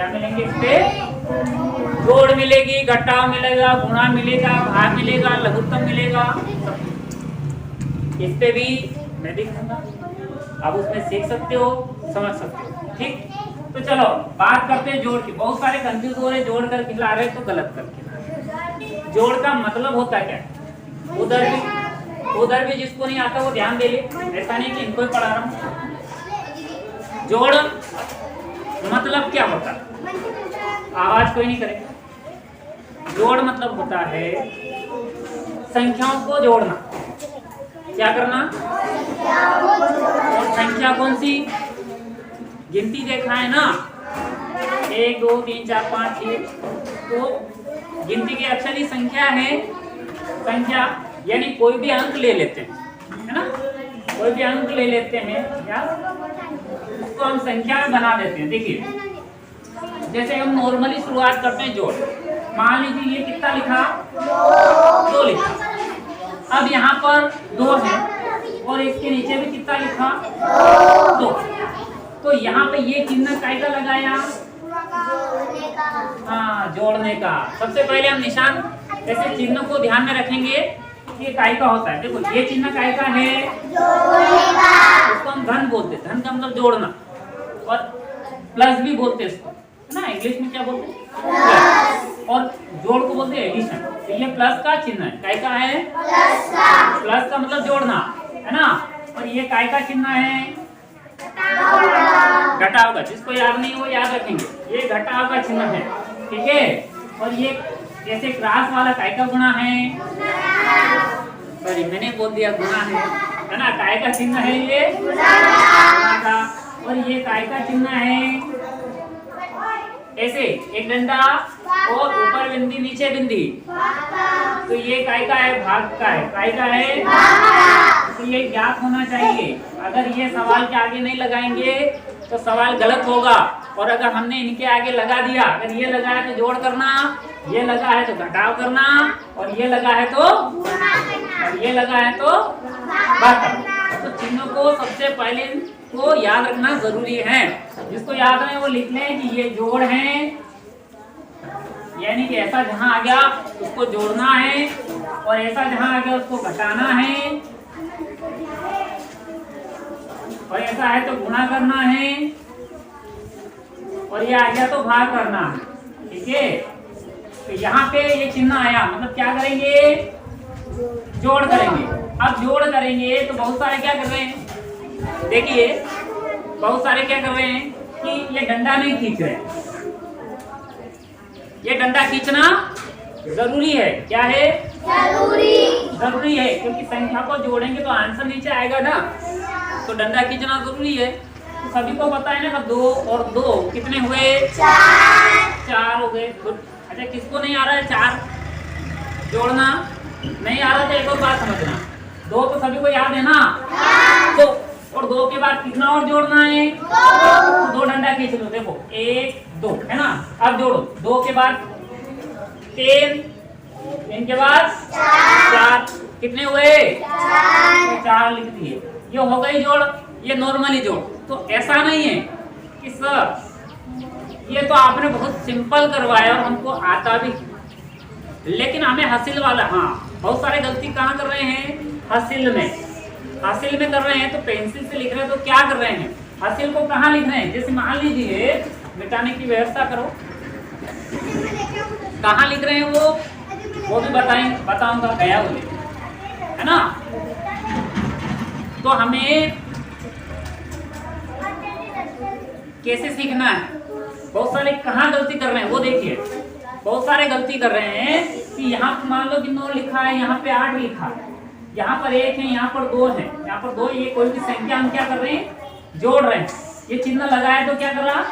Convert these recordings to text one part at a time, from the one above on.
क्या मिलेंगे इस पे? जोड़ मिलेगी, घटाव मिलेगा, गुणा मिलेगा, भाग मिलेगा, लघुत्तम मिलेगा। इस पे भी मैं दिखाऊंगा, आप उसमें सीख सकते हो, समझ सकते हो। ठीक, तो चलो बात करते हैं जोड़ की। बहुत सारे कंफ्यूज हो रहे, जोड़ कर खिला रहे तो गलत कर खिला। जोड़ का मतलब होता क्या है? उधर भी जिसको नहीं आता वो ध्यान दे ले, ऐसा नहीं कि इनको ही पढ़ा रहा हूं। जोड़ मतलब क्या होता है? आवाज कोई नहीं करेगा। जोड़ मतलब होता है संख्याओं को जोड़ना। क्या करना? और संख्या कौन सी? गिनती देखा है ना, 1 2 3 4 5 6, तो गिनती के अक्षर ही संख्या है। संख्या यानी कोई भी अंक ले लेते हैं, है ना, कोई भी अंक ले लेते हैं क्या, उसको हम संख्या में बना देते हैं। देखिए जैसे हम नॉर्मली शुरुआत करते हैं जोड़, मान लीजिए ये कितना लिखा? 2 लिखा। अब यहाँ पर 2 है और इसके नीचे भी कितना लिखा? 2। तो यहाँ पे ये चिन्ह काय का लगाया? हाँ, जोड़ने का। सबसे पहले हम निशान ऐसे चिन्ह को ध्यान में रखेंगे कि ये काय का होता है। देखो ये चिन्ह काय का है? इसको हम धन बोलते हैं। धन का मतलब जोड़ना, और प्लस भी बोलते हैं इसको ना, इंग्लिश में क्या बोलते हैं? और जोड़ को बोलते हैं एडिशन। तो ये प्लस का चिन्ह है। काय का है? प्लस का मतलब जोड़ना, है ना। और ये काय का चिन्ह है? घटाव का। जिसको याद नहीं वो याद रखेंगे, ये घटाव का चिन्ह है। ठीक है। और ये जैसे क्रास वाला काय का गुणा है? सॉरी मैंने बोल दिया गुणा है ना। काय का चिन्ह है ये गुणा का। और ये काय का चिन्ह है ऐसे एक डंडा और ऊपर बिंदी नीचे बिंदी, तो ये काय का है? भाग का है। काय का है? तो ये ज्ञात होना चाहिए। अगर ये सवाल के आगे नहीं लगाएंगे तो सवाल गलत होगा। और अगर हमने इनके आगे लगा दिया, अगर ये लगा है तो जोड़ करना, ये लगा है तो घटाव करना, और ये लगा है तो और ये लगा है तो भाग करना। तो चिन्हों को सबसे पहले को याद रखना जरूरी है। जिसको याद नहीं वो लिख लें कि ये जोड़ है, यानी कि ऐसा जहां आ गया उसको जोड़ना है, और ऐसा जहां आ गया उसको घटाना है, और ऐसा है तो गुणा करना है, और ये आ गया तो भाग करना है। ठीक है। तो यहाँ पे ये चिन्ह आया, मतलब क्या करेंगे? जोड़ करेंगे। अब जोड़ करेंगे तो बहुत सारे क्या कर रहे हैं? देखिए बहुत सारे क्या कर रहे हैं कि ये डंडा नहीं खींच रहे। ये डंडा खींचना जरूरी है। क्या है? जरूरी है, क्योंकि संख्या को जोड़ेंगे तो आंसर नीचे आएगा ना, तो डंडा खींचना जरूरी है। तो सभी को पता है ना, 2 और 2 कितने हुए? 4 हो गए। अच्छा किसको नहीं आ रहा है 4 जोड़ना? नहीं आ रहा तो एक और बात समझना, 2 तो सभी को याद है ना। तो और 2 के बाद कितना और जोड़ना है? 2 डंडा खींच लो। देखो 1 2 है ना। अब जोड़ो, 2 के बाद 3, 3 के बाद 4, कितने हुए? 4 लिख दिए। ये हो गई जोड़, ये नॉर्मली जोड़। तो ऐसा नहीं है कि सर ये तो आपने बहुत सिंपल करवाया और हमको आता भी, लेकिन हमें हासिल वाला, हाँ बहुत सारे गलती कहाँ कर रहे हैं? हासिल में कर रहे हैं। तो पेंसिल से लिख रहे हैं तो क्या कर रहे हैं? हासिल को कहाँ लिख रहे हैं? जैसे मान लीजिए मिटाने की व्यवस्था करो, कहाँ लिख रहे हैं वो भी बताऊंगा, गया बोले, है ना। तो हमें कैसे सीखना है? बहुत सारे कहाँ गलती कर रहे हैं वो देखिए। बहुत सारे गलती कर रहे हैं कि यहाँ पर मान लो कि 9 लिखा है, यहाँ पे 8 लिखा है, यहाँ पर 1 है, यहाँ पर 2 है, यहाँ पर 2, ये कोई भी संख्या हम क्या कर रहे हैं? जोड़ रहे हैं। ये चिन्ह लगाया तो क्या कर रहा?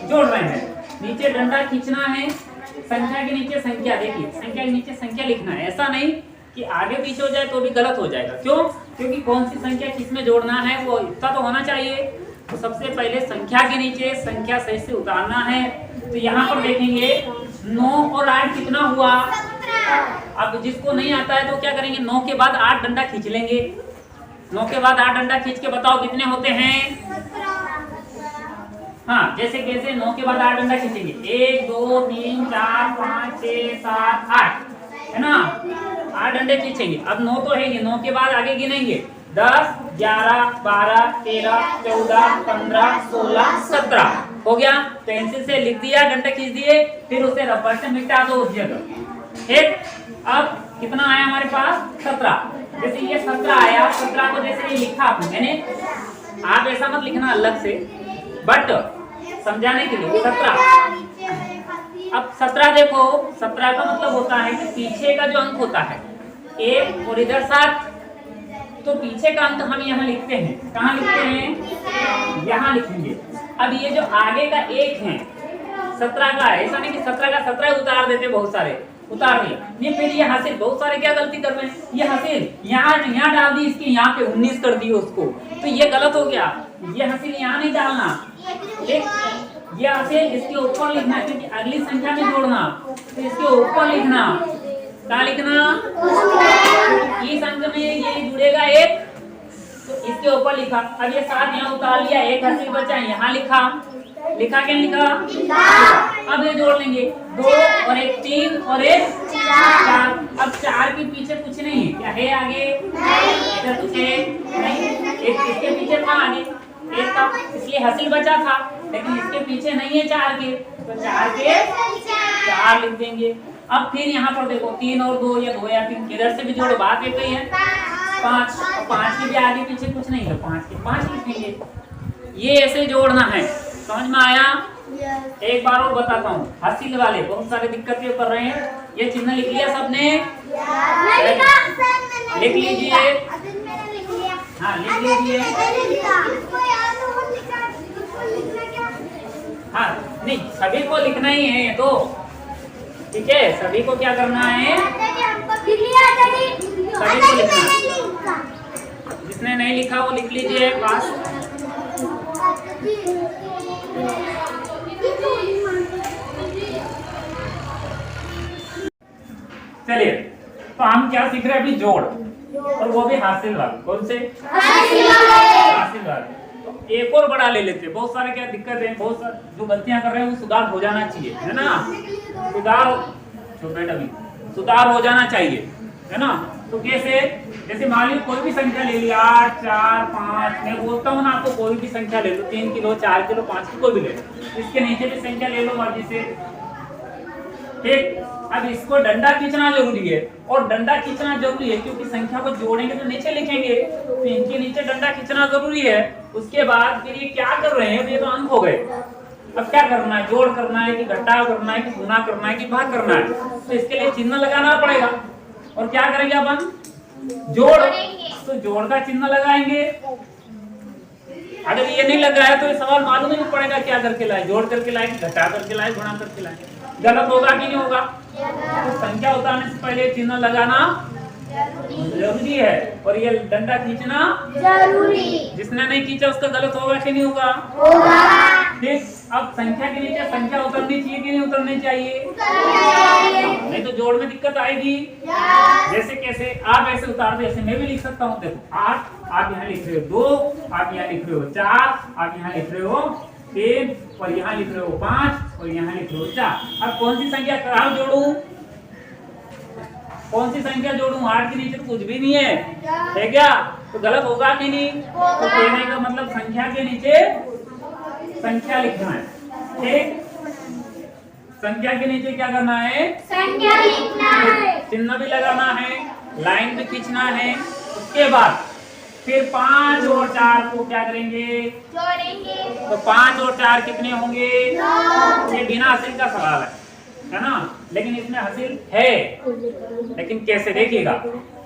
जोड़ रहे हैं। नीचे डंडा खींचना है, संख्या के नीचे संख्या, देखिए संख्या के नीचे संख्या लिखना है। ऐसा नहीं कि आगे पीछे हो जाए तो भी गलत हो जाएगा। क्यों? क्योंकि कौन सी संख्या किस में जोड़ना है वो इतना तो होना चाहिए। तो सबसे पहले संख्या के नीचे संख्या सही से उतारना है। तो यहाँ पर देखेंगे 9 और 8 कितना हुआ? अब जिसको नहीं आता है तो क्या करेंगे? 9 के बाद 8 डंडा खींच लेंगे। 9 के बाद 8 डंडा खींच के बताओ कितने होते हैं? हाँ, जैसे कैसे 9 के बाद 8 डंडा खींचेंगे, 1 2 3 4 5 6 7 8, है ना, 8 डंडे खींचेंगे। अब 9 तो है ही, 9 के बाद आगे गिनेंगे 10 11 12 13 14 15 16 17 हो गया। पेंसिल से लिख दिया, डंडे खींच दिए, फिर उसे रबर से मिटा दो उस जगह। ठीक, अब कितना आया हमारे पास 17। जैसे ये 17 आया, 17 को जैसे ये लिखा मैंने, आप ऐसा मत लिखना अलग से, बट समझाने के लिए 17। अब 17 देखो, 17 का मतलब होता है कि पीछे का जो अंक होता है 1 और इधर 7, तो पीछे का अंक हम यहाँ लिखते हैं। कहाँ लिखते हैं? यहाँ लिखेंगे। अब ये जो आगे का 1 है 17 का है, ऐसा नहीं कि 17 का 17 उतार देते, बहुत सारे उतार दिए। ये फिर ये हासिल, बहुत सारे क्या गलती कर रहे हैं, ये हासिल यहाँ डाल दी, इसके यहाँ पे 19 कर दिए उसको, तो ये गलत हो गया। ये हासिल यहाँ नहीं डालना, ये हासिल इसके ऊपर लिखना, क्योंकि अगली संख्या में जोड़ना, तो इसके ऊपर लिखना। क्या लिखना? इस अंक में ये जुड़ेगा 1, तो इसके ऊपर लिखा। अब ये 7 यहाँ उतार लिया, 1 हासिल बचा, यहाँ लिखा, लिखा क्या लिखा? अब ये जोड़ लेंगे, 2 और 1 3 और 1 4। अब 4 के पीछे कुछ नहीं है, क्या है आगे? इधर कुछ है नहीं, इसके पीछे था आगे 1 का, इसलिए हासिल बचा था, लेकिन इसके पीछे नहीं है 4 के, तो 4 के 4 लिख देंगे। अब फिर यहाँ पर देखो 3 और 2 या 2 या 3, इधर से भी जोड़ो, बात एक ही है। 5, 5 के भी आगे पीछे कुछ नहीं है, 5 के 5 लिखेंगे। ये ऐसे जोड़ना है, समझ में आया? एक बार और बताता हूँ, हासिल वाले बहुत सारे दिक्कतें कर रहे हैं। ये चिन्ह लिख लिया सबने? लिख लीजिए, हाँ लिख लीजिए। हाँ नहीं, सभी को लिखना ही है ये तो, ठीक है, सभी को क्या करना है? सभी को लिखना है। जिसने नहीं लिखा वो लिख लीजिए पास। चलिए, तो हम क्या सीख रहे हैं अभी? जोड़, और वो भी हासिल वाले। कौन से? हासिल वाले। तो एक और बड़ा ले लेते हैं। बहुत सारे क्या दिक्कत है, बहुत सारे जो गलतियां कर रहे हैं वो सुधार हो जाना चाहिए, है ना? सुधार हो जाना चाहिए, है ना? तो कैसे? जैसे मान लीजिए कोई भी संख्या ले लिया, 8 4 5, मैं बोलता हूँ ना आपको, कोई भी संख्या ले लो, 3 किलो 4 किलो 5 किलो कोई भी ले लो, इसके नीचे भी संख्या ले लो मर्जी से। ठीक, अब इसको डंडा खींचना जरूरी है, और डंडा खींचना जरूरी है क्योंकि संख्या को जोड़ेंगे तो नीचे लिखेंगे, तो इनके नीचे डंडा खींचना जरूरी है। उसके बाद फिर ये क्या कर रहे हैं, ये तो अंक हो गए। अब क्या करना है? जोड़ करना है कि घटाव करना है कि गुणा करना है कि भाग करना है, तो इसके लिए चिन्ह लगाना पड़ेगा। और क्या करेंगे अपन? जोड़, तो जोड़ का चिन्ह लगाएंगे। अगर ये नहीं लगा है तो ये सवाल मालूम ही नहीं पड़ेगा क्या करके लाए, जोड़ करके लाए, घटा करके लाए, गुणा करके लाए, गलत होगा कि नहीं होगा? तो संख्या उतारने से पहले चिन्ह लगाना जरूरी है, और ये डंडा खींचना जरूरी। जिसने नहीं खींचा उसका गलत होगा कि नहीं होगा? ठीक, अब संख्या के नीचे संख्या उतरनी चाहिए कि नहीं उतरनी चाहिए? नहीं तो जोड़ में दिक्कत आएगी। जैसे कैसे? आप ऐसे उतार दो, ऐसे मैं भी लिख सकता हूँ। देखो 8 आप यहाँ लिख रहे हो, 2 आप यहाँ लिख रहे हो, 4 आप यहाँ लिख रहे हो, 3 और यहाँ लिख रहे हो 5 और यहाँ लिख रहे हो 4। अब कौन सी संख्या कहाँ जोड़ू? कौन सी संख्या जोड़ूं? 8 के नीचे तो कुछ भी नहीं है क्या? तो गलत होगा कि नहीं? तो कहने का मतलब संख्या के नीचे संख्या लिखना है। ठीक, संख्या के नीचे क्या करना है? संख्या लिखना है। चिन्ह भी लगाना है, लाइन भी खींचना है। उसके बाद फिर 5 और 4 को क्या करेंगे? जोड़ेंगे। तो 5 और 4 कितने होंगे? 9। ये बिना हासिल का सवाल है ना? लेकिन इसमें हासिल है, लेकिन कैसे देखिएगा।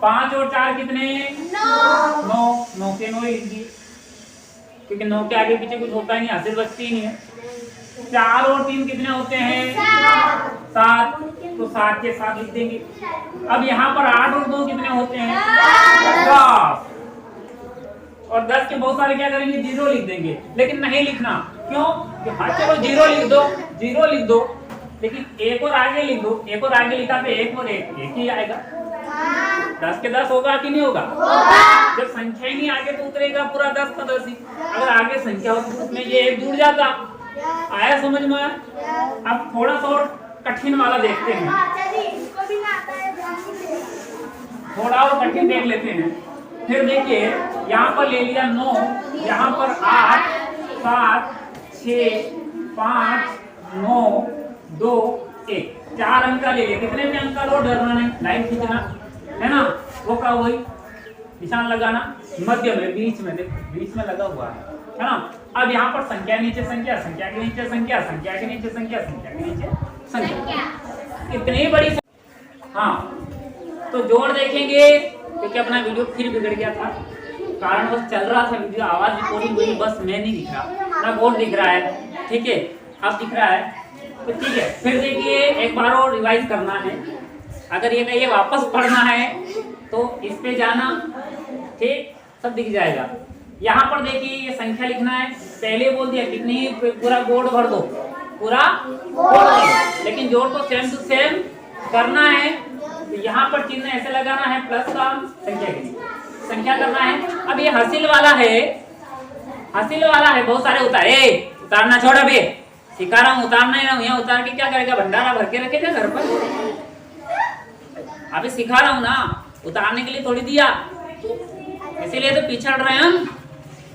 5 और 4 कितने? 9। 9 के 9 लिख दिए, क्योंकि 9 के आगे पीछे कुछ होता ही नहीं, हासिल बचती ही नहीं है। 4 और 3 कितने होते हैं? 7। तो 7 के 7 लिख देंगे। अब यहाँ पर 8 और 2 कितने होते हैं? 10। और 10 के बहुत सारे क्या करेंगे? 0 लिख देंगे, लेकिन नहीं लिखना। क्यों? हाँ चलो 0 लिख दो, 0 लिख दो, लेकिन एक और आगे लिख दो। एक और आगे लिखा तो 1 और 1 एक ही आएगा। 10 के 10 होगा कि नहीं होगा? जब संख्या ही नहीं आगे तो उतरेगा पूरा 10 का 10 ही। अगर आगे संख्या होती तो उसमें ये 1 जुड़ जाता, आया समझ में? अब थोड़ा सा और कठिन वाला देखते हैं, थोड़ा और कठिन देख लेते हैं। फिर देखिए यहाँ पर ले लिया 9, यहाँ पर 8, 7, 6, 5, 9, 2, 1, 4 अंक का ले लिया। कितने में अंक का लो, डरना नहीं, लाइन खींचना है ना, वो का वही निशान लगाना, मध्य में, बीच में, देखो बीच में लगा हुआ है ना। अब यहाँ पर संख्या नीचे संख्या, संख्या के नीचे संख्या, संख्या के नीचे संख्या, संख्या के नीचे संख्या, कितनी बड़ी। हाँ तो जोड़ देखेंगे, क्योंकि अपना वीडियो फिर बिगड़ गया था, कारण बस चल रहा था वीडियो, आवाज रिकॉर्डिंग हुई, बस मैं नहीं दिख रहा ना, बोर्ड दिख रहा है, ठीक है अब दिख रहा है तो ठीक है। फिर देखिए एक बार और रिवाइज करना है, अगर ये कहिए वापस पढ़ना है तो इस पे जाना, ठीक सब दिख जाएगा। यहाँ पर देखिए ये संख्या लिखना है, पहले बोल दिया कितनी, पूरा बोर्ड भर दो, पूरा बोर्ड भर, लेकिन जोड़ तो सेम टू सेम करना है। तो यहाँ पर चिन्ह ऐसे लगाना है प्लस का, संख्या के लिए संख्या करना है। अब ये हासिल वाला है, हासिल वाला है, बहुत सारे उतारे, उतारना छोड़, अभी सिखा रहा हूँ, उतारना ही, यहाँ उतार के क्या करेगा, भंडारा भर के रखेगा घर पर, अभी सिखा रहा हूँ ना, उतारने के लिए थोड़ी दिया, इसीलिए तो पिछड़ रहे हैं हम।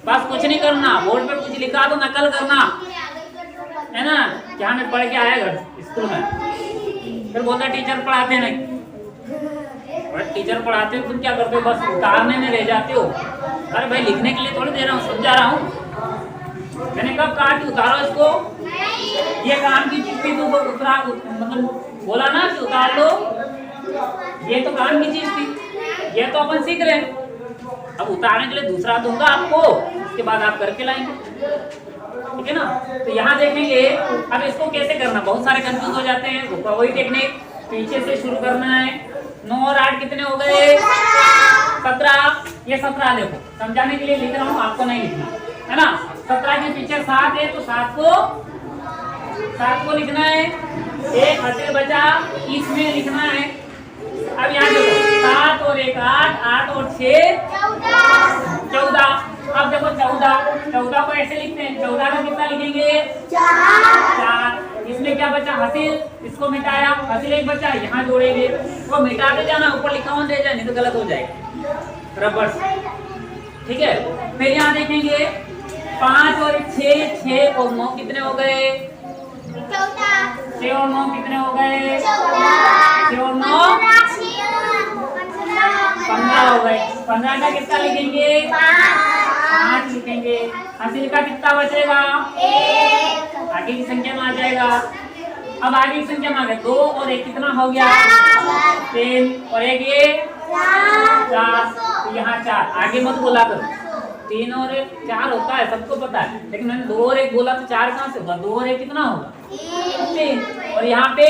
बस कुछ नहीं करना, बोर्ड पे कुछ लिखा तो नकल करना है ना, क्या मैं पढ़ के आया घर स्कूल में, फिर बोलता टीचर पढ़ाते नहीं, और टीचर पढ़ाते हो तुम क्या करते हो, बस उतारने में रह जाते हो। अरे भाई लिखने के लिए थोड़ी दे रहा हूँ, समझा रहा हूँ, मैंने कब कहा कि उतारो इसको, ये काम की चीज थी, तुमको उतरा, मतलब बोला ना कि उतार लो, ये तो काम की चीज थी, ये तो अपन सीख रहे हैं। अब उतारने के लिए दूसरा दूंगा आपको, उसके बाद आप करके लाएंगे, ठीक है ना। तो यहाँ देखेंगे अब इसको कैसे करना, बहुत सारे कंफ्यूज हो जाते हैं, वही टेक्निक, पीछे से शुरू करना है। 9 और 8 कितने हो गए, 17, ये 17 देखो समझाने के लिए लिख रहा हूँ, आपको नहीं लिखना है ना। 17 के पीछे 7 है तो 7 को लिखना है, एक हासिल बचा, इसमें लिखना है। अब यहाँ देखो 7 और 1 8, 8 और 6 14। अब देखो 14 को ऐसे लिखते हैं, 14 का कितना लिखेंगे, 4। इसमें क्या बचा, हासिल, इसको मिटाया, हासिल एक बचा, यहाँ जोड़ेंगे, वो मिटाते जाना, ऊपर लिखा हुआ दे जाए, नहीं तो गलत हो जाएगा रबर, ठीक है। फिर यहाँ देखेंगे 5 और 6 और 9 कितने हो गए, 6 और 9 कितने हो गए, 6 और 9 15 हो गए। 15 का कितना लिखेंगे, 5 लिखेंगे। हासिल का कितना बचेगा, 1, आगे की संख्या में आ जाएगा। अब आगे की संख्या में आ गया, 2 और 1 कितना हो गया, 3 और 1 ये 4, तो यहाँ 4, आगे मत बोला करो, 3 और 1 4 होता है, सबको पता है, लेकिन मैंने 2 और 1 बोला तो 4 कहाँ से होगा, 2 और 1 कितना होगा, 3, और यहाँ पे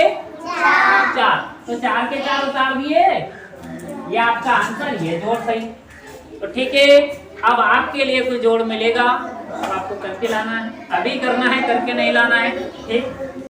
4, तो 4 के 4 उतार दिए, ये आपका आंसर, ये जोड़ सही। तो ठीक है, अब आपके लिए कोई जोड़ मिलेगा, अब आपको करके लाना है, अभी करना है, करके नहीं लाना है, ठीक।